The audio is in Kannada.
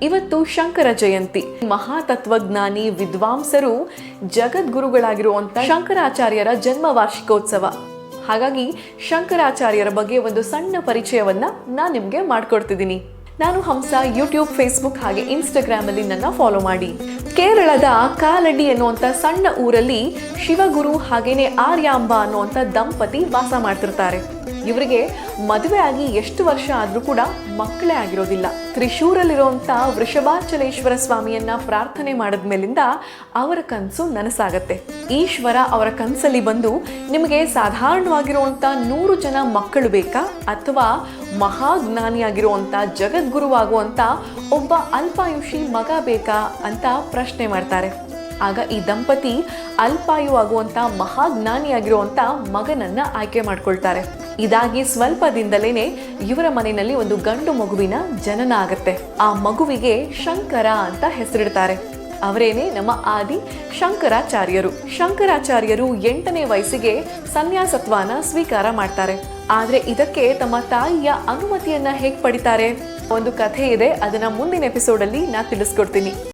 ಇವತ್ತು ಶಂಕರ ಜಯಂತಿ. ಮಹಾ ತತ್ವಜ್ಞಾನಿ ವಿದ್ವಾಂಸರು ಜಗದ್ಗುರುಗಳಾಗಿರುವಂತ ಶಂಕರಾಚಾರ್ಯರ ಜನ್ಮ ವಾರ್ಷಿಕೋತ್ಸವ. ಹಾಗಾಗಿ ಶಂಕರಾಚಾರ್ಯರ ಬಗ್ಗೆ ಒಂದು ಸಣ್ಣ ಪರಿಚಯವನ್ನ ನಾನು ನಿಮ್ಗೆ ಮಾಡ್ಕೊಡ್ತಿದ್ದೀನಿ. ನಾನು ಹಂಸ ಯೂಟ್ಯೂಬ್, ಫೇಸ್ಬುಕ್ ಹಾಗೆ ಇನ್ಸ್ಟಾಗ್ರಾಮ್ ಅಲ್ಲಿ ನನ್ನ ಫಾಲೋ ಮಾಡಿ. ಕೇರಳದ ಕಾಲಡಿ ಎನ್ನುವಂತ ಸಣ್ಣ ಊರಲ್ಲಿ ಶಿವಗುರು ಹಾಗೇನೆ ಆರ್ಯಾಂಬ ಅನ್ನುವಂತ ದಂಪತಿ ವಾಸ ಮಾಡ್ತಿರ್ತಾರೆ. ಇವರಿಗೆ ಮದುವೆ ಆಗಿ ಎಷ್ಟು ವರ್ಷ ಆದ್ರೂ ಕೂಡ ಮಕ್ಕಳೇ ಆಗಿರೋದಿಲ್ಲ. ತ್ರಿಶೂರಲ್ಲಿರುವಂತ ವೃಷಭಾಚಲೇಶ್ವರ ಸ್ವಾಮಿಯನ್ನ ಪ್ರಾರ್ಥನೆ ಮಾಡಿದ್ಮೇಲಿಂದ ಅವರ ಕನಸು ನನಸಾಗತ್ತೆ. ಈಶ್ವರ ಅವರ ಕನಸಲ್ಲಿ ಬಂದು, ನಿಮಗೆ ಸಾಧಾರಣವಾಗಿರುವಂತ 100 ಜನ ಮಕ್ಕಳು ಬೇಕಾ ಅಥವಾ ಮಹಾಜ್ಞಾನಿಯಾಗಿರುವಂತ ಜಗದ್ಗುರುವಾಗುವಂತ ಒಬ್ಬ ಅಲ್ಪಾಯುಷಿ ಮಗ ಬೇಕಾ ಅಂತ ಪ್ರಶ್ನೆ ಮಾಡ್ತಾರೆ. ಆಗ ಈ ದಂಪತಿ ಅಲ್ಪಾಯು ಆಗುವಂತ ಮಹಾಜ್ಞಾನಿಯಾಗಿರುವಂತ ಮಗನನ್ನ ಆಯ್ಕೆ ಮಾಡ್ಕೊಳ್ತಾರೆ. ಇದಾಗಿ ಸ್ವಲ್ಪ ದಿನದಲ್ಲೇನೆ ಇವರ ಮನೆಯಲ್ಲಿ ಒಂದು ಗಂಡು ಮಗುವಿನ ಜನನ ಆಗತ್ತೆ. ಆ ಮಗುವಿಗೆ ಶಂಕರ ಅಂತ ಹೆಸರಿಡ್ತಾರೆ. ಅವರೇನೆ ನಮ್ಮ ಆದಿ ಶಂಕರಾಚಾರ್ಯರು. ಶಂಕರಾಚಾರ್ಯರು 8ನೇ ವಯಸ್ಸಿಗೆ ಸನ್ಯಾಸತ್ವನ ಸ್ವೀಕಾರ ಮಾಡ್ತಾರೆ. ಆದ್ರೆ ಇದಕ್ಕೆ ತಮ್ಮ ತಾಯಿಯ ಅನುಮತಿಯನ್ನ ಹೇಗೆ ಪಡಿತಾರೆ? ಒಂದು ಕಥೆ ಇದೆ, ಅದನ್ನ ಮುಂದಿನ ಎಪಿಸೋಡ್ ಅಲ್ಲಿ ನಾನು ತಿಳಿಸ್ಕೊಡ್ತೀನಿ.